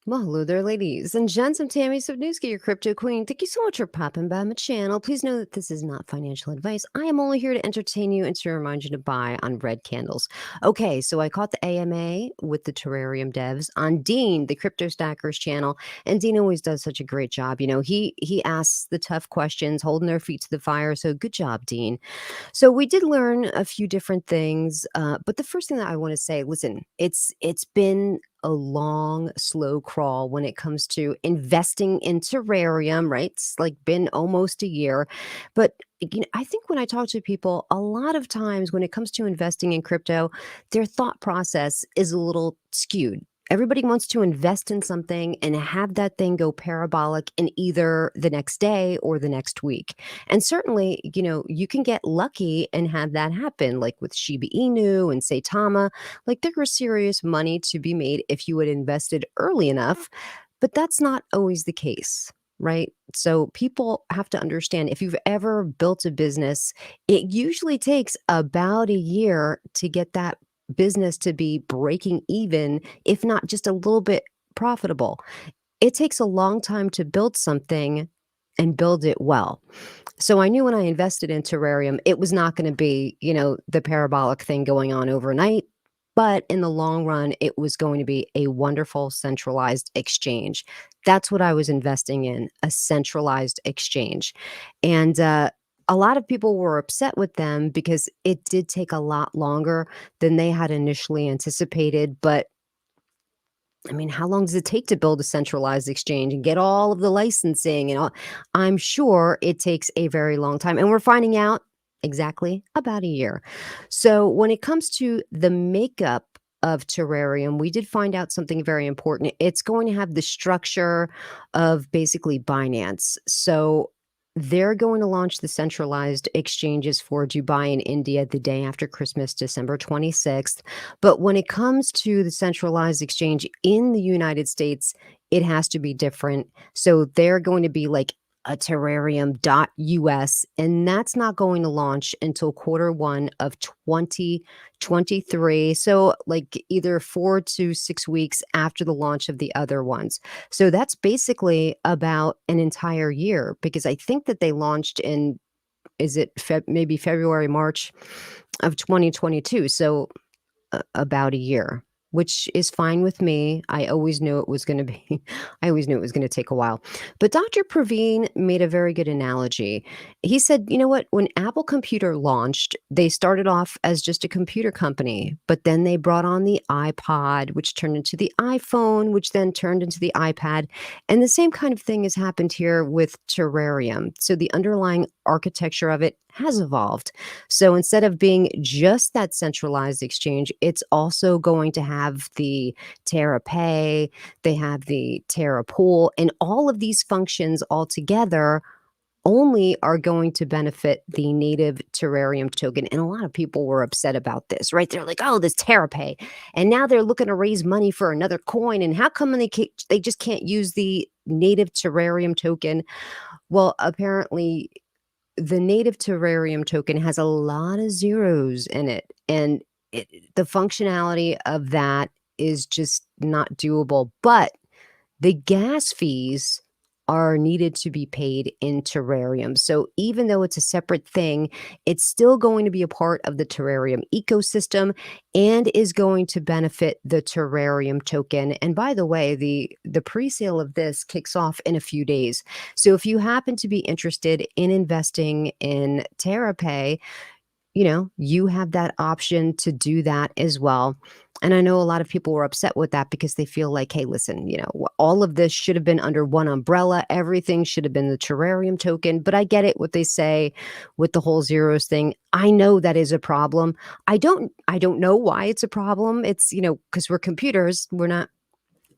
Well, hello there, ladies and gents. I'm Tammy Subnewski, your crypto queen. Thank you so much for popping by my channel. Please know that this is not financial advice. I am only here to entertain you and to remind you to buy on red candles. Okay, so I caught the AMA with the Terrarium devs on Dean, the Crypto Stackers channel, and Dean always does such a great job. He asks the tough questions, holding their feet to the fire. So good job, Dean. So we did learn a few different things, but the first thing that I want to say, listen, it's been a long, slow crawl when it comes to investing in terrarium, right? It's like been almost a year, but I think when I talk to people, a lot of times when it comes to investing in crypto, their thought process is a little skewed. Everybody wants to invest in something and have that thing go parabolic in either the next day or the next week. And certainly, you can get lucky and have that happen, like with Shiba Inu and Saitama. Like there was serious money to be made if you had invested early enough, but that's not always the case. Right. So people have to understand if you've ever built a business, it usually takes about a year to get that business to be breaking even, if not just a little bit profitable. It takes a long time to build something and build it well. So I knew when I invested in Terrarium, it was not going to be, the parabolic thing going on overnight. But in the long run, it was going to be a wonderful centralized exchange. That's what I was investing in, a centralized exchange. And a lot of people were upset with them because it did take a lot longer than they had initially anticipated. But I mean, how long does it take to build a centralized exchange and get all of the licensing and all? I'm sure it takes a very long time. And we're finding out exactly about a year. So when it comes to the makeup of terrarium, we did find out something very important. It's going to have the structure of basically Binance. So they're going to launch the centralized exchanges for Dubai and India the day after Christmas, December 26th. But when it comes to the centralized exchange in the United States, it has to be different. So they're going to be like a terrarium.us, and that's not going to launch until quarter 1 of 2023. So, like either 4 to 6 weeks after the launch of the other ones. So, that's basically about an entire year because I think that they launched in, is it maybe February, March of 2022. So, about a year, which is fine with me. I always knew it was going to be, I always knew it was going to take a while. But Dr. Praveen made a very good analogy. He said, you know what? When Apple Computer launched, they started off as just a computer company, but then they brought on the iPod, which turned into the iPhone, which then turned into the iPad. And the same kind of thing has happened here with Terrarium. So the underlying architecture of it has evolved. So instead of being just that centralized exchange, it's also going to have the terrapay, they have the terra pool, and all of these functions all together only are going to benefit the native terrarium token. And a lot of people were upset about this, right? They're like, oh, this terrapay. And now they're looking to raise money for another coin. And how come they just can't use the native terrarium token? Well, apparently the native terrarium token has a lot of zeros in it, and the functionality of that is just not doable. But the gas fees are needed to be paid in terrarium. So even though it's a separate thing, it's still going to be a part of the terrarium ecosystem and is going to benefit the terrarium token. And by the way, the pre-sale of this kicks off in a few days. So if you happen to be interested in investing in TerraPay, you have that option to do that as well. And I know a lot of people were upset with that because they feel like, hey, listen, all of this should have been under one umbrella. Everything should have been the terrarium token. But I get it, what they say with the whole zeros thing. I know that is a problem. I don't know why it's a problem. It's, because we're computers, we're not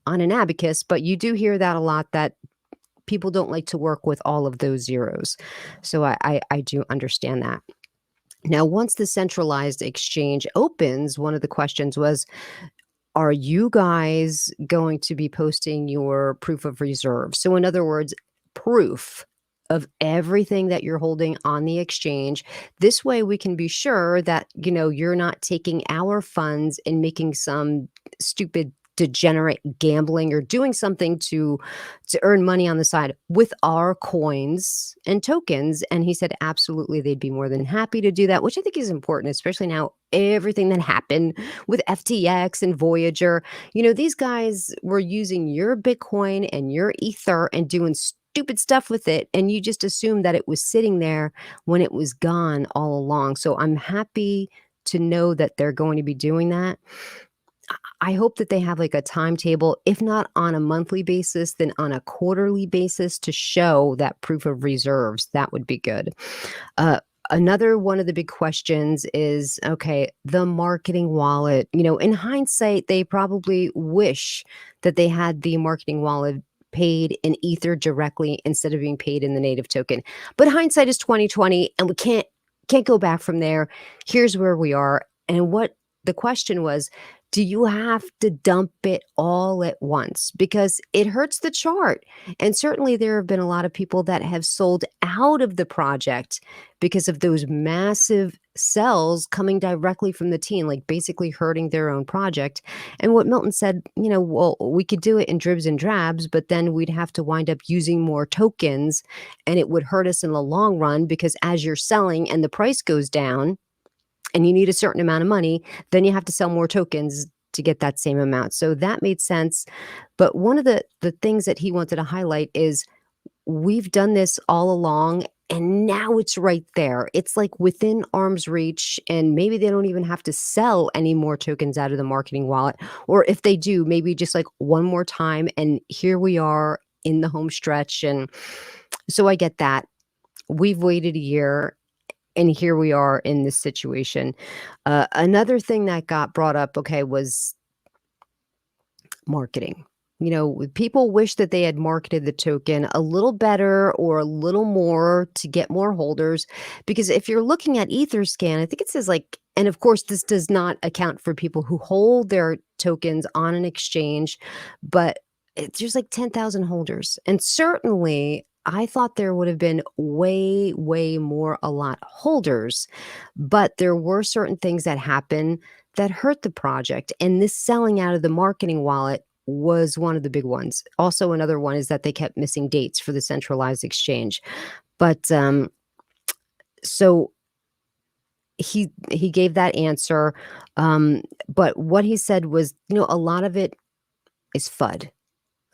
on an abacus, but you do hear that a lot, that people don't like to work with all of those zeros. So I do understand that. Now, once the centralized exchange opens, one of the questions was, are you guys going to be posting your proof of reserve? So, in other words, proof of everything that you're holding on the exchange. This way we can be sure that, you're not taking our funds and making some stupid degenerate gambling or doing something to earn money on the side with our coins and tokens? And he said, absolutely, they'd be more than happy to do that, which I think is important, especially now everything that happened with FTX and Voyager. These guys were using your Bitcoin and your Ether and doing stupid stuff with it. And you just assumed that it was sitting there when it was gone all along. So I'm happy to know that they're going to be doing that. I hope that they have like a timetable, if not on a monthly basis, then on a quarterly basis to show that proof of reserves. That would be good. Uh, Another one of the big questions is, okay, the marketing wallet. In hindsight, they probably wish that they had the marketing wallet paid in Ether directly instead of being paid in the native token. But hindsight is 2020, and we can't go back from there. Here's where we are. And what the question was, do you have to dump it all at once? Because it hurts the chart. And certainly there have been a lot of people that have sold out of the project because of those massive sells coming directly from the team, like basically hurting their own project. And what Milton said, well, we could do it in dribs and drabs, but then we'd have to wind up using more tokens and it would hurt us in the long run because as you're selling and the price goes down, and you need a certain amount of money, then you have to sell more tokens to get that same amount. So that made sense. But one of the things that he wanted to highlight is we've done this all along and now it's right there. It's like within arm's reach, and maybe they don't even have to sell any more tokens out of the marketing wallet. Or if they do, maybe just like one more time. And here we are in the home stretch. And so I get that. We've waited a year and here we are in this situation. Another thing that got brought up, okay, was marketing. People wish that they had marketed the token a little better or a little more to get more holders. Because if you're looking at Etherscan, I think it says like, and of course, this does not account for people who hold their tokens on an exchange, but there's like 10,000 holders. And certainly, I thought there would have been way, way more a lot holders, but there were certain things that happened that hurt the project. And this selling out of the marketing wallet was one of the big ones. Also, another one is that they kept missing dates for the centralized exchange. But so he gave that answer. But what he said was, a lot of it is FUD.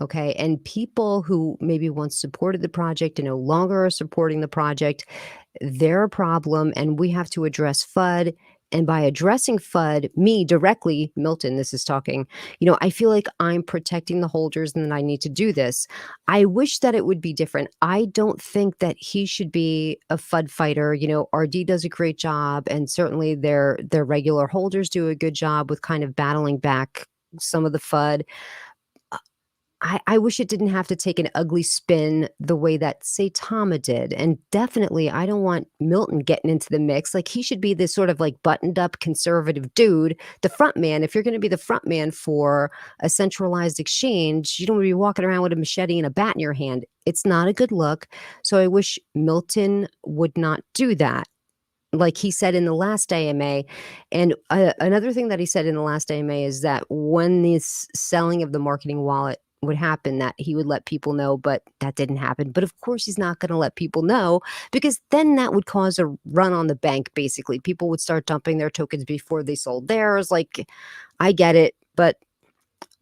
Okay. And people who maybe once supported the project and no longer are supporting the project, they're a problem. And we have to address FUD. And by addressing FUD, me directly, Milton, this is talking, I feel like I'm protecting the holders and that I need to do this. I wish that it would be different. I don't think that he should be a FUD fighter. RD does a great job. And certainly their regular holders do a good job with kind of battling back some of the FUD. I wish it didn't have to take an ugly spin the way that Saitama did. And definitely, I don't want Milton getting into the mix. Like, he should be this sort of like buttoned up conservative dude, the front man. If you're going to be the front man for a centralized exchange, you don't want to be walking around with a machete and a bat in your hand. It's not a good look. So I wish Milton would not do that, like he said in the last AMA. And another thing that he said in the last AMA is that when this selling of the marketing wallet would happen, that he would let people know, but that didn't happen. But of course, he's not going to let people know, because then that would cause a run on the bank. Basically, people would start dumping their tokens before they sold theirs. Like, I get it, but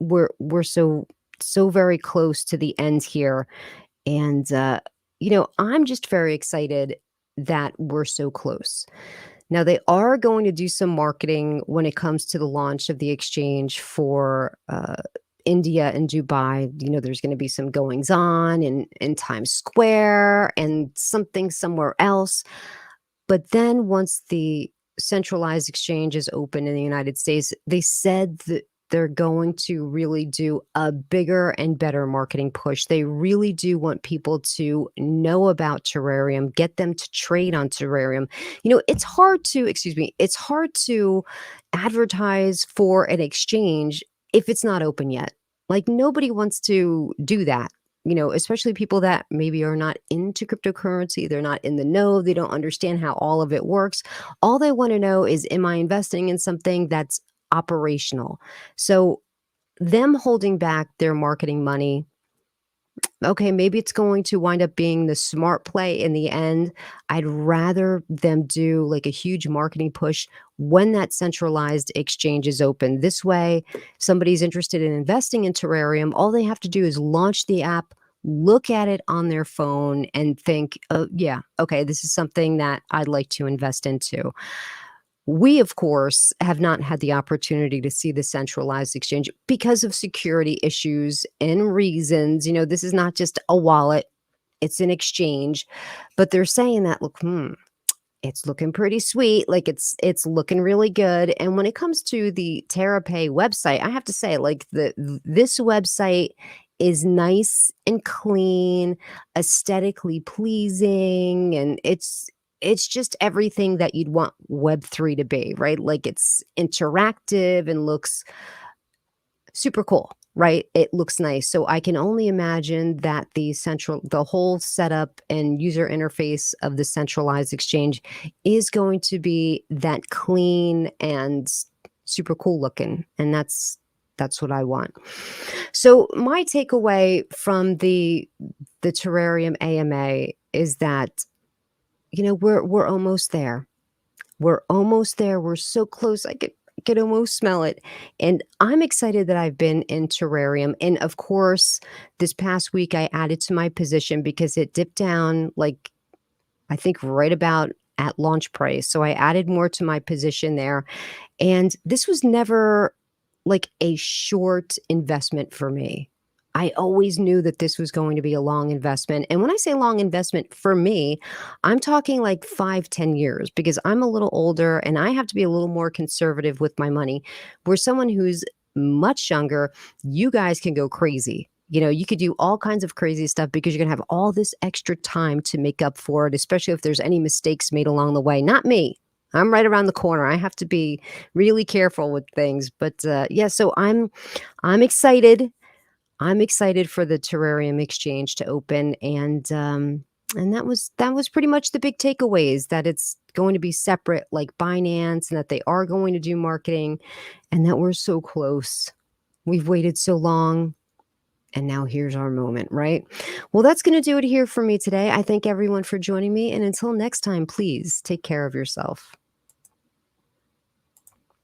we're so very close to the end here. And I'm just very excited that we're so close. Now, they are going to do some marketing when it comes to the launch of the exchange for India and Dubai. There's going to be some goings on in Times Square and something somewhere else. But then once the centralized exchange is open in the United States, they said that they're going to really do a bigger and better marketing push. They really do want people to know about Terrarium, get them to trade on Terrarium. It's hard to advertise for an exchange if it's not open yet. Like, nobody wants to do that. Especially people that maybe are not into cryptocurrency, they're not in the know, they don't understand how all of it works. All they want to know is, am I investing in something that's operational? So them holding back their marketing money, okay, maybe it's going to wind up being the smart play in the end. I'd rather them do like a huge marketing push when that centralized exchange is open. This way, somebody's interested in investing in Terrarium, all they have to do is launch the app, look at it on their phone, and think, oh, yeah, okay, this is something that I'd like to invest into. We, of course, have not had the opportunity to see the centralized exchange because of security issues and reasons. This is not just a wallet, it's an exchange. But they're saying that, look, it's looking pretty sweet. Like it's looking really good. And when it comes to the Terapay website, I have to say, like this website is nice and clean, aesthetically pleasing, and it's just everything that you'd want Web3 to be, right? Like it's interactive and looks super cool, right? It looks nice. So I can only imagine that the whole setup and user interface of the centralized exchange is going to be that clean and super cool looking. And that's what I want. So my takeaway from the Terrarium AMA is that, we're almost there. We're almost there. We're so close. I could almost smell it. And I'm excited that I've been in Terrarium. And of course, this past week I added to my position because it dipped down, like, I think right about at launch price. So I added more to my position there. And this was never like a short investment for me. I always knew that this was going to be a long investment. And when I say long investment for me, I'm talking like 5, 10 years, because I'm a little older and I have to be a little more conservative with my money. Where someone who's much younger, you guys can go crazy. You could do all kinds of crazy stuff because you're going to have all this extra time to make up for it, especially if there's any mistakes made along the way. Not me. I'm right around the corner. I have to be really careful with things. But yeah, so I'm excited. I'm excited for the Terrarium exchange to open, and that was pretty much the big takeaways, that it's going to be separate like Binance, and that they are going to do marketing, and that we're so close. We've waited so long, and now here's our moment, right? Well, that's going to do it here for me today. I thank everyone for joining me, and until next time, please take care of yourself.